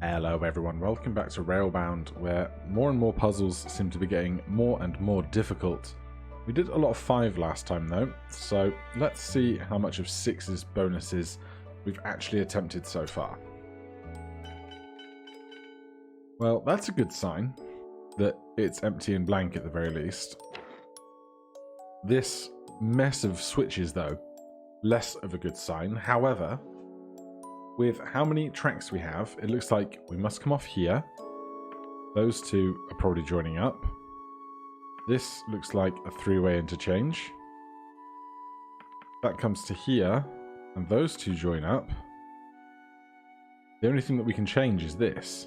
Hello everyone, welcome back to Railbound, where more and more puzzles seem to be getting more and more difficult. We did a lot of 5 last time though, so let's see how much of 6's bonuses we've actually attempted so far. Well, that's a good sign, that it's empty and blank at the very least. This mess of switches though, less of a good sign. However, with how many tracks we have, it looks like we must come off here. Those two are probably joining up. This looks like a 3-way interchange. That comes to here, and those two join up. The only thing that we can change is this.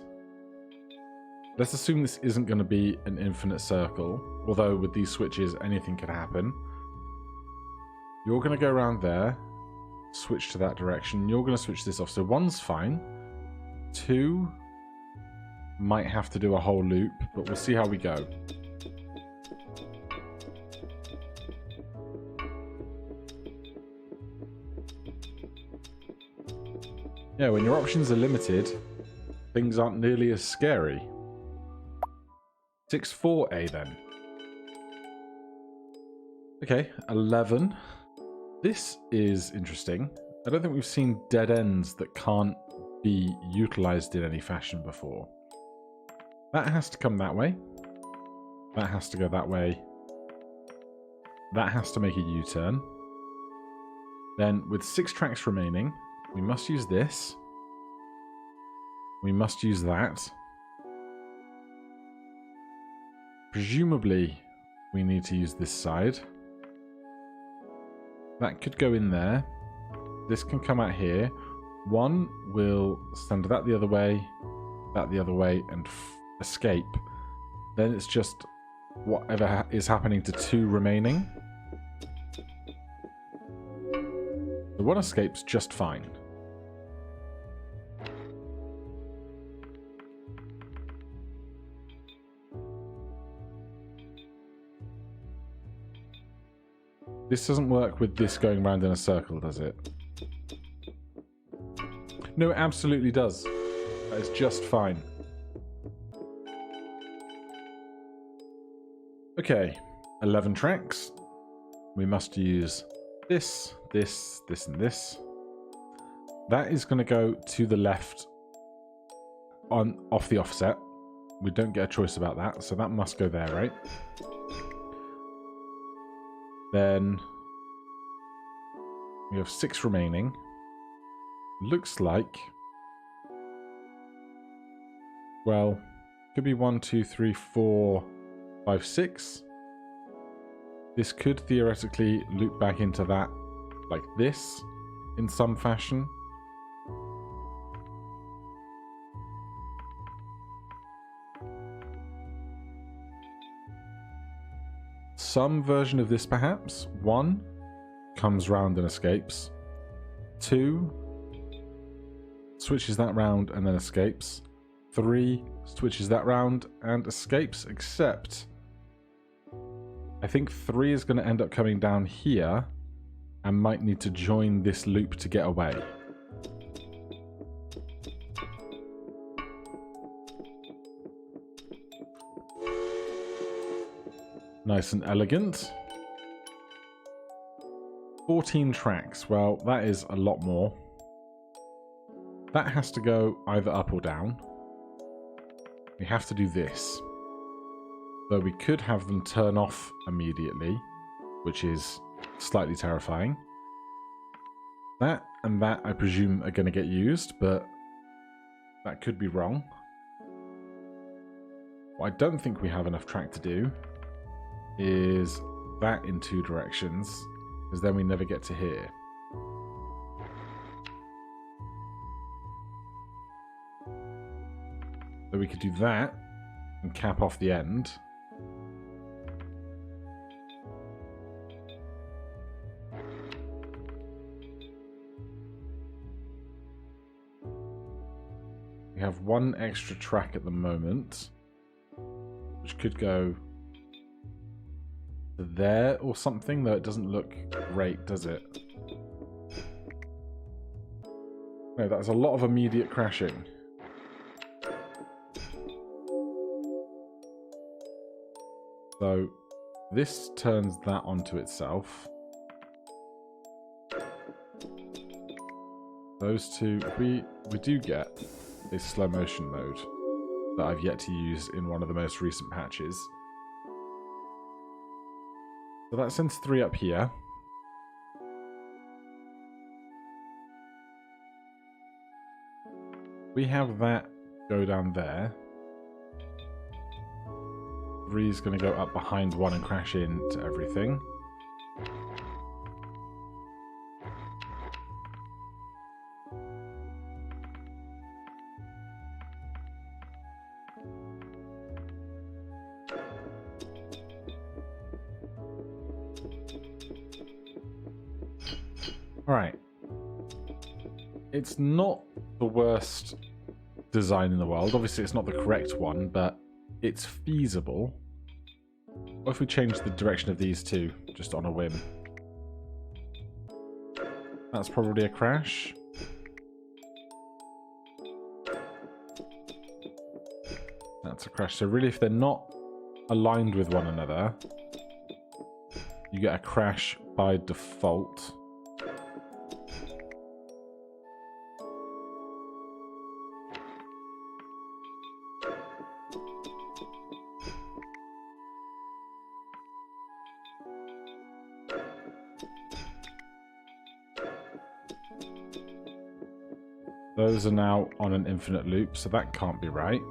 Let's assume this isn't going to be an infinite circle, although with these switches anything can happen. You're going to go around there, switch to that direction. You're going to switch this off. So 1's fine. 2 might have to do a whole loop, but we'll see how we go. Yeah, when your options are limited, things aren't nearly as scary. 6-4A then. Okay, 11. This is interesting. I don't think we've seen dead ends that can't be utilized in any fashion before. That has to come that way. That has to go that way. That has to make a U-turn. Then, with 6 tracks remaining, we must use this. We must use that. Presumably, we need to use this side. That could go in there. This can come out here. 1 will send that the other way, and escape. Then it's just whatever is happening to 2 remaining. The 1 escapes just fine. This doesn't work with this going round in a circle, does it? No, it absolutely does. That is just fine. Okay, 11 tracks. We must use this, this, this, and this. That is going to go to the left off the offset. We don't get a choice about that, so that must go there, right? Then we have 6 remaining. Looks like, well, could be 1, 2, 3, 4, 5, 6. This could theoretically loop back into that like this in some fashion. Some version of this perhaps. 1 comes round and escapes. 2 switches that round and then escapes. 3 switches that round and escapes, except I think 3 is going to end up coming down here and might need to join this loop to get away. Nice and elegant. 14 tracks. Well, that is a lot more. That has to go either up or down. We have to do this. Though we could have them turn off immediately, which is slightly terrifying. That and that, I presume, are going to get used, but that could be wrong. What I don't think we have enough track to do is that in 2 directions, because then we never get to here. So we could do that and cap off the end. We have 1 extra track at the moment, which could go there or something, though it doesn't look great, does it? No, that's a lot of immediate crashing. So this turns that onto itself. Those two, we do get a slow motion mode that I've yet to use in one of the most recent patches. So that sends 3 up here. We have that go down there. 3 is going to go up behind 1 and crash into everything. Alright. It's not the worst design in the world. Obviously, it's not the correct one, but it's feasible. What if we change the direction of these two, just on a whim? That's probably a crash. That's a crash. So really, if they're not aligned with one another, you get a crash by default. Those are now on an infinite loop, so that can't be right.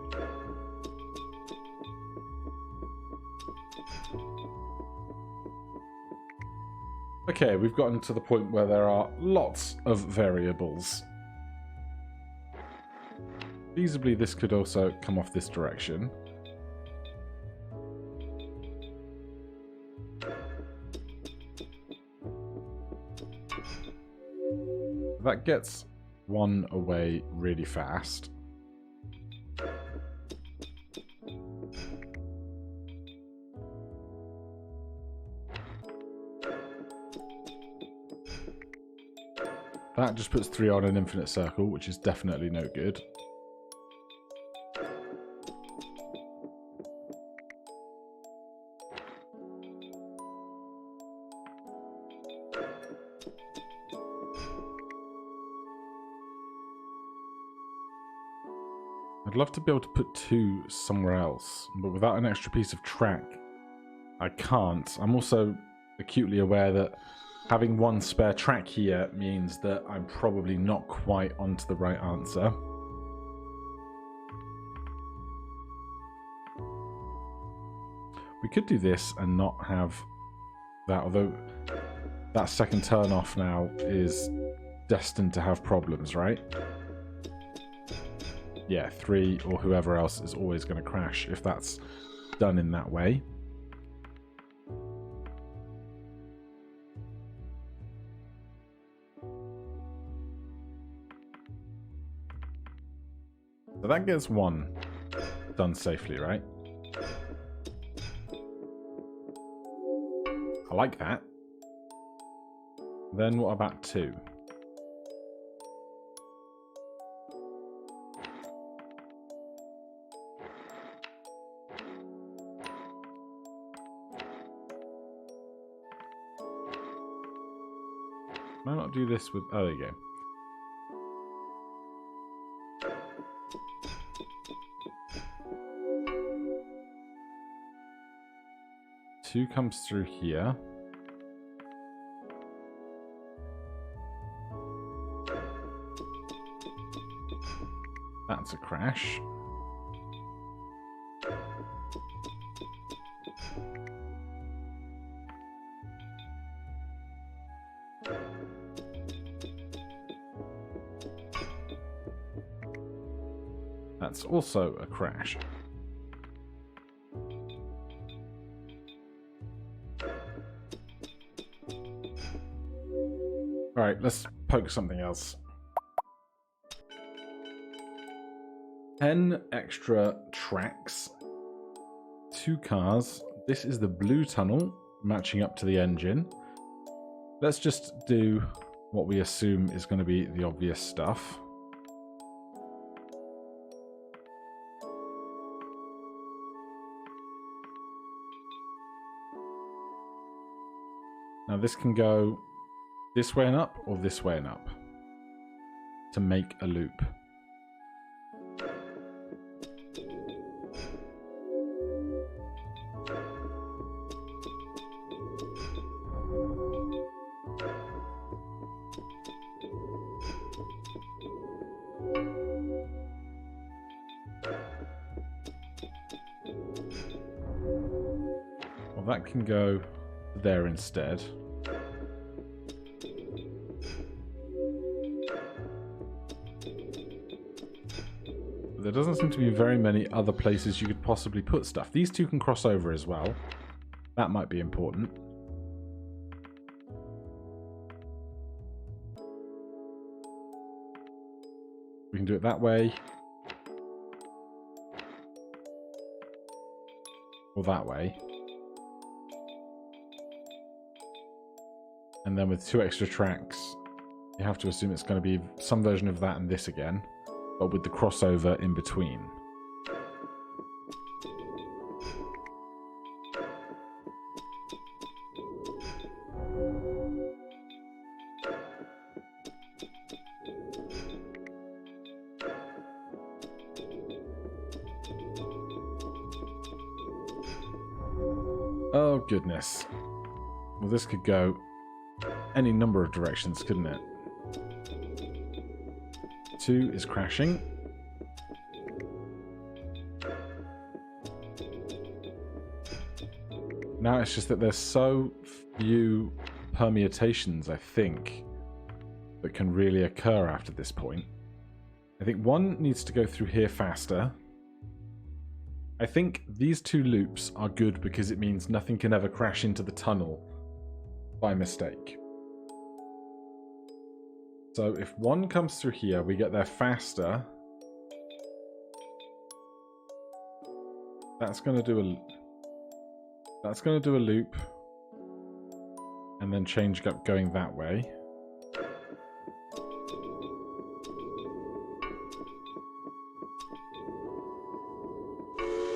Okay, we've gotten to the point where there are lots of variables. Feasibly, this could also come off this direction. That gets 1 away really fast. That just puts 3 on an infinite circle, which is definitely no good. I'd love to be able to put 2 somewhere else, but without an extra piece of track, I can't. I'm also acutely aware that having 1 spare track here means that I'm probably not quite onto the right answer. We could do this and not have that, although that second turn off now is destined to have problems, right? Yeah, 3 or whoever else is always going to crash if that's done in that way. So that gets 1 done safely, right? I like that. Then what about 2? Why not do this with... Oh, there you go. Two comes through here. That's a crash. That's also a crash. Alright, let's poke something else. 10 extra tracks. 2 cars. This is the blue tunnel, matching up to the engine. Let's just do what we assume is going to be the obvious stuff. Now this can go this way and up or this way and up to make a loop. Well, that can go there instead. But there doesn't seem to be very many other places you could possibly put stuff. These two can cross over as well. That might be important. We can do it that way. Or that way. And then with 2 extra tracks, you have to assume it's going to be some version of that and this again, but with the crossover in between. Oh, goodness. Well, this could go any number of directions, couldn't it? 2 is crashing. Now it's just that there's so few permutations, I think, that can really occur after this point. I think 1 needs to go through here faster. I think these 2 loops are good because it means nothing can ever crash into the tunnel by mistake. So if 1 comes through here, we get there faster. That's going to do a loop and then change up going that way.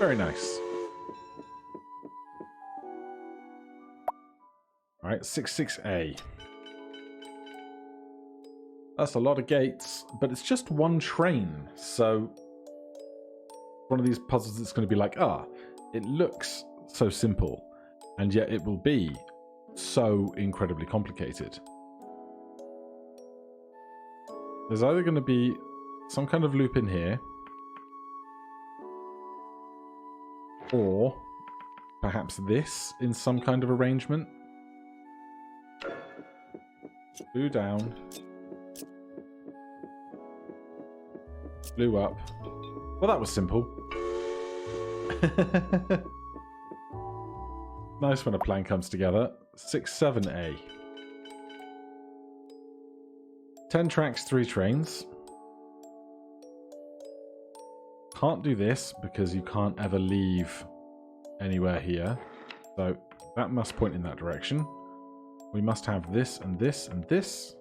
Very nice. All right, 66A. That's a lot of gates, but it's just 1 train, so one of these puzzles that's going to be like, it looks so simple, and yet it will be so incredibly complicated. There's either going to be some kind of loop in here, or perhaps this in some kind of arrangement. Blue down. Blue up. Well, that was simple. Nice when a plan comes together. 67A. 10 tracks, 3 trains. Can't do this because you can't ever leave anywhere here. So that must point in that direction. We must have this and this and this.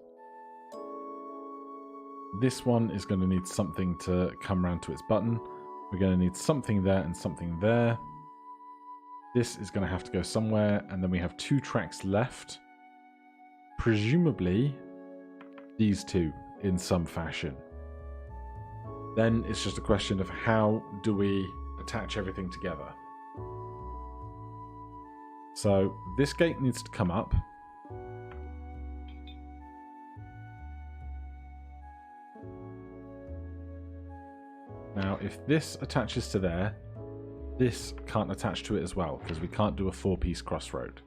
This one is going to need something to come around to its button. We're going to need something there and something there. This is going to have to go somewhere, and then we have 2 tracks left. Presumably, these 2 in some fashion. Then it's just a question of how do we attach everything together. So this gate needs to come up. Now, if this attaches to there, this can't attach to it as well, because we can't do a 4-piece crossroad.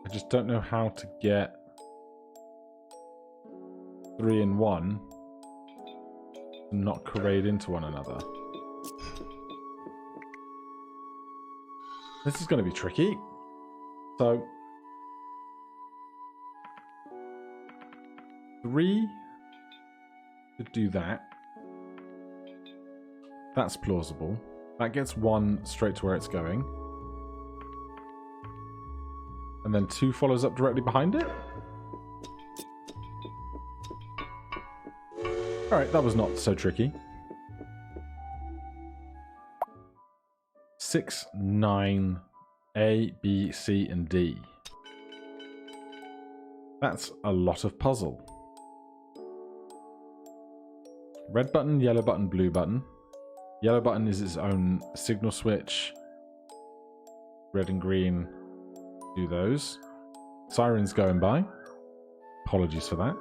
I just don't know how to get 3 and 1 and not corrode into one another. This is going to be tricky. So 3 to do that. That's plausible. That gets 1 straight to where it's going. And then 2 follows up directly behind it? Alright, that was not so tricky. 6, 9, A, B, C, and D. That's a lot of puzzle. Red button, yellow button, blue button. Yellow button is its own signal switch. Red and green do those. Sirens going by. Apologies for that.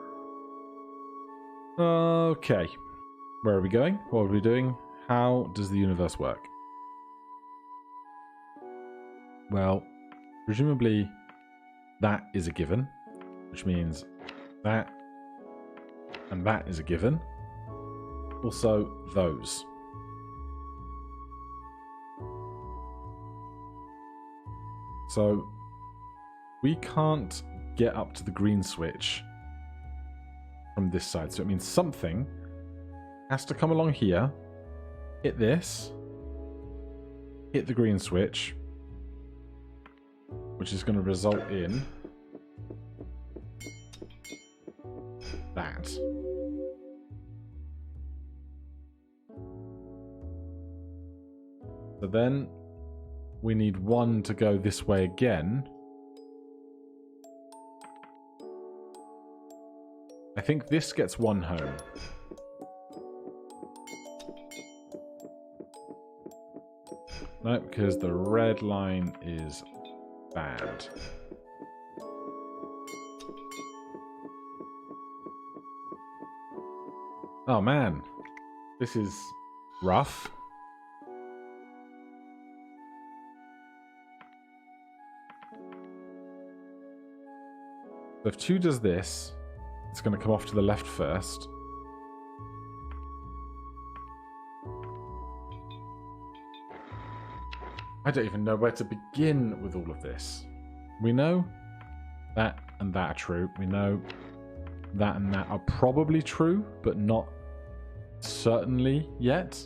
Okay. Where are we going? What are we doing? How does the universe work? Well, presumably that is a given, which means that and that is a given. Also, those. So, we can't get up to the green switch from this side. So it means something has to come along here, hit this, hit the green switch, which is going to result in that. So then we need 1 to go this way again. I think this gets 1 home. No, because the red line is bad. Oh man, this is rough. So if 2 does this, it's going to come off to the left first. I don't even know where to begin with all of this. We know that and that are true. We know that and that are probably true, but not certainly yet.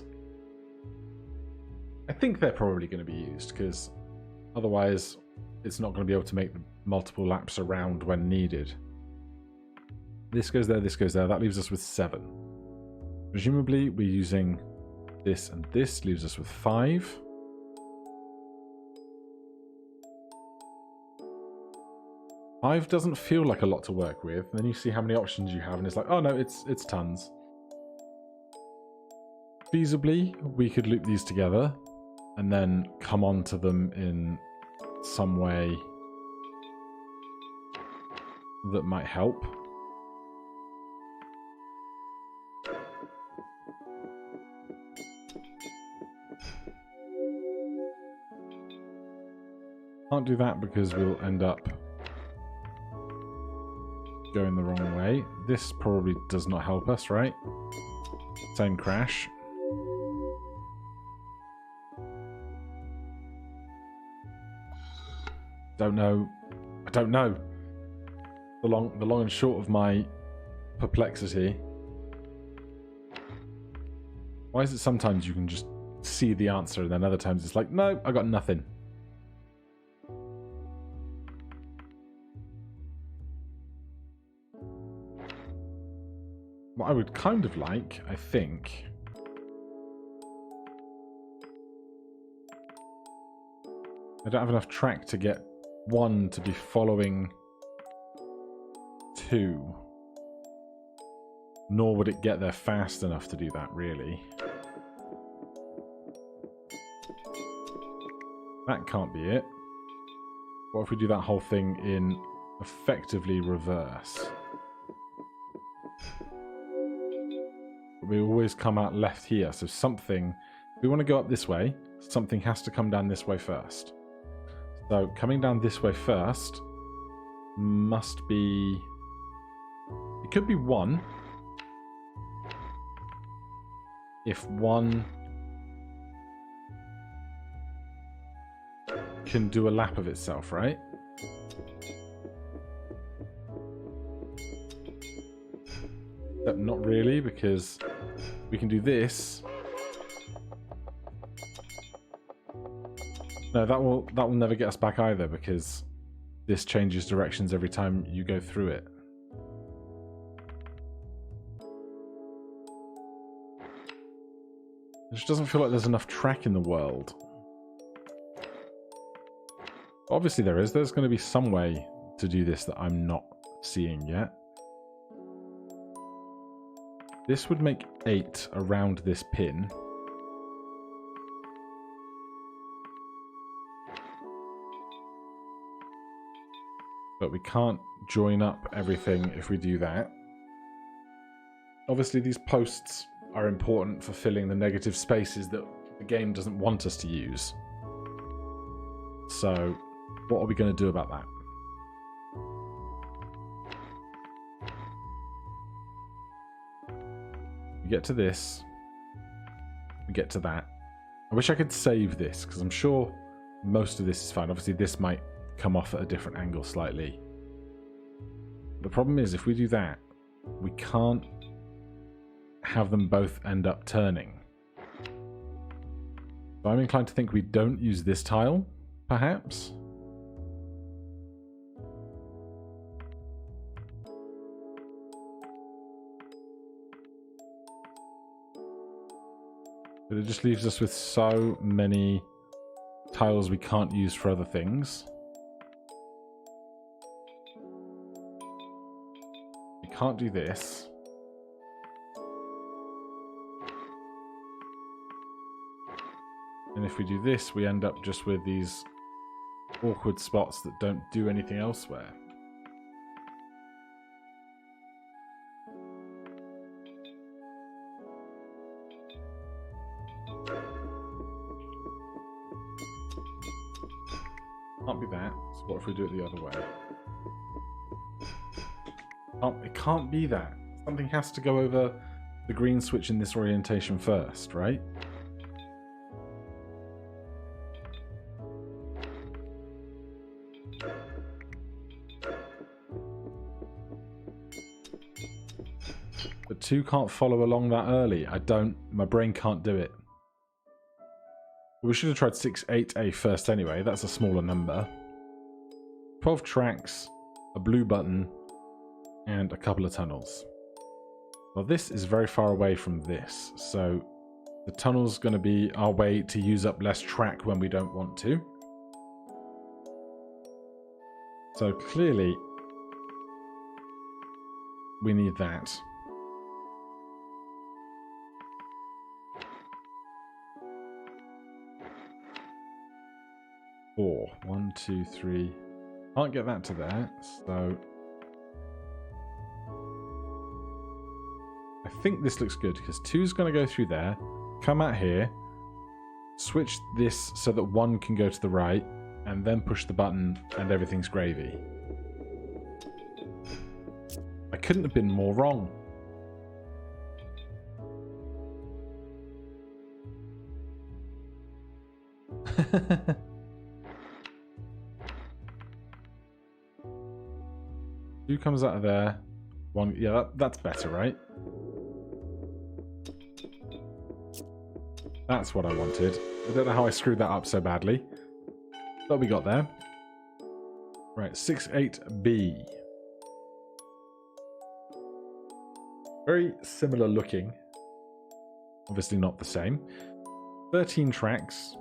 I think they're probably going to be used, because otherwise it's not going to be able to make the multiple laps around when needed. This goes there, this goes there. That leaves us with 7. Presumably we're using this and this, leaves us with 5. Five doesn't feel like a lot to work with. And then you see how many options you have, and it's like, oh no, it's tons. Feasibly, we could loop these together and then come onto them in some way that might help. Can't do that because we'll end up going the wrong way. This probably does not help us, right? Same crash. Don't know. I don't know. The long and short of my perplexity. Why is it sometimes you can just see the answer and then other times it's like, no, I got nothing. What I would kind of like, I think, I don't have enough track to get 1 to be following 2. Nor would it get there fast enough to do that, really. That can't be it. What if we do that whole thing in effectively reverse? We always come out left here, so something, if we want to go up this way, something has to come down this way first. So coming down this way first must be, it could be 1 if 1 can do a lap of itself, right? But not really, because we can do this No, that will never get us back either, because this changes directions every time you go through it. It just doesn't feel like there's enough track in the world. Obviously there is. There's going to be some way to do this that I'm not seeing yet. This would make 8 around this pin. But we can't join up everything if we do that. Obviously these posts are important for filling the negative spaces that the game doesn't want us to use. So, what are we going to do about that? We get to this. We get to that. I wish I could save this, because I'm sure most of this is fine. Obviously, this might come off at a different angle slightly. The problem is, if we do that, we can't have them both end up turning. So I'm inclined to think we don't use this tile, perhaps. But it just leaves us with so many tiles we can't use for other things. We can't do this. And if we do this, we end up just with these awkward spots that don't do anything elsewhere. Can't be that. So what if we do it the other way? Oh, it can't be that. Something has to go over the green switch in this orientation first, right? But 2 can't follow along that early. My brain can't do it. We should have tried 6-8A first anyway. That's a smaller number. 12 tracks, a blue button, and a couple of tunnels. Well, this is very far away from this, so the tunnel's going to be our way to use up less track when we don't want to. So clearly, we need that. Four. 1, 2, 3. Can't get that to there, so I think this looks good because 2 is going to go through there, come out here, switch this so that 1 can go to the right, and then push the button, and everything's gravy. I couldn't have been more wrong. Two comes out of there. 1, yeah, that's better, right? That's what I wanted. I don't know how I screwed that up so badly, but we got there. Right, 6-8B. Very similar looking. Obviously not the same. 13 tracks,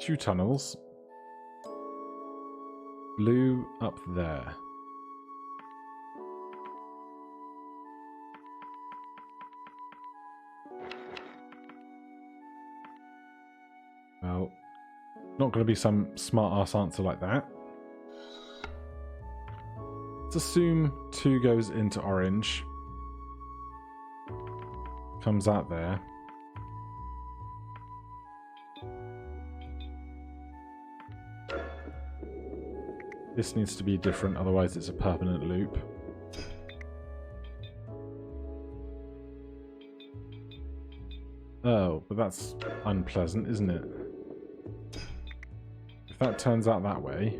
2 tunnels. Blue up there. Well, not going to be some smart-ass answer like that. Let's assume 2 goes into orange. Comes out there. This needs to be different, otherwise it's a permanent loop. Oh, but that's unpleasant, isn't it? If that turns out that way,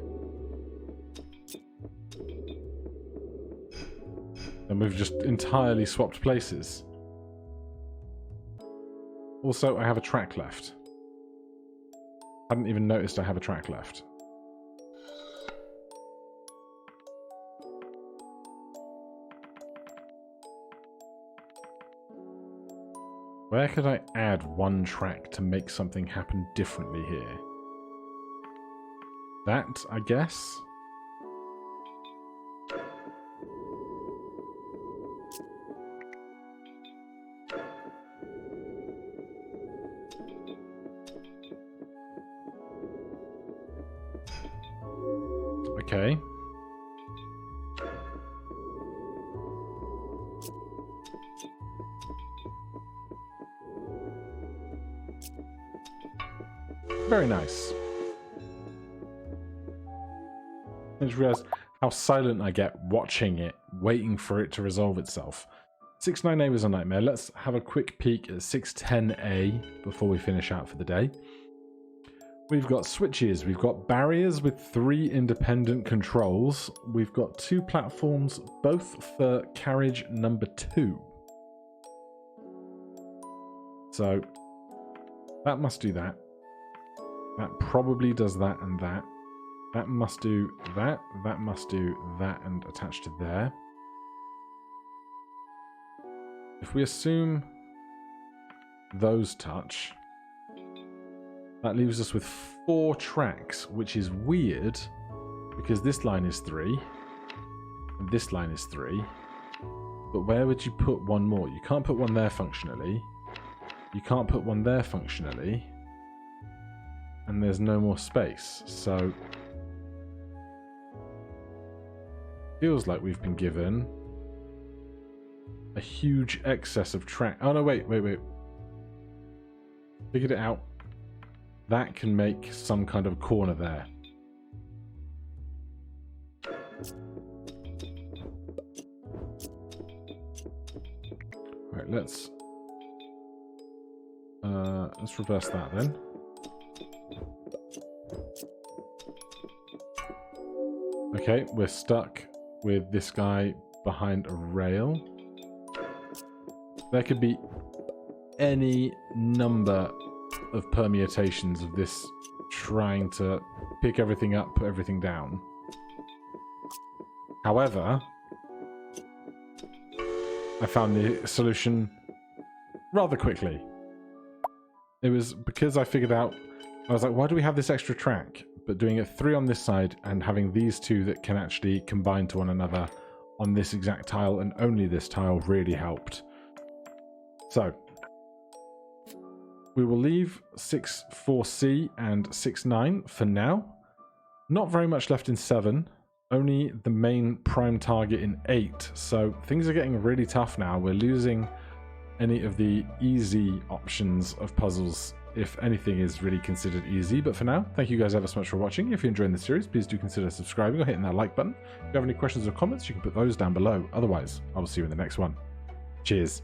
then we've just entirely swapped places. Also, I have a track left. Hadn't even noticed I have a track left. Where could I add one track to make something happen differently here? That, I guess? Okay. Very nice. I just realized how silent I get watching it, waiting for it to resolve itself. 6-9A was a nightmare. Let's have a quick peek at 6-10A before we finish out for the day. We've got switches, we've got barriers with 3 independent controls. We've got 2 platforms, both for carriage number 2. So that must do that. That probably does that and that. That must do that. That must do that and attach to there. If we assume those touch, that leaves us with 4 tracks, which is weird because this line is 3 and this line is 3. But where would you put one more? You can't put one there functionally. You can't put one there functionally. And there's no more space, so feels like we've been given a huge excess of track. Oh no, wait. Figured it out. That can make some kind of corner there. Right, let's reverse that then. Okay, we're stuck with this guy behind a rail. There could be any number of permutations of this trying to pick everything up, put everything down. However, I found the solution rather quickly. It was because I figured out, I was like, why do we have this extra track? But doing it 3 on this side and having these 2 that can actually combine to one another on this exact tile and only this tile really helped. So we will leave 6-4C and 6-9 for now. Not very much left in 7, only the main prime target in 8. So things are getting really tough now. We're losing any of the easy options of puzzles, if anything is really considered easy. But for now, thank you guys ever so much for watching. If you're enjoying the series, please do consider subscribing or hitting that like button. If you have any questions or comments, you can put those down below. Otherwise, I will see you in the next one. Cheers.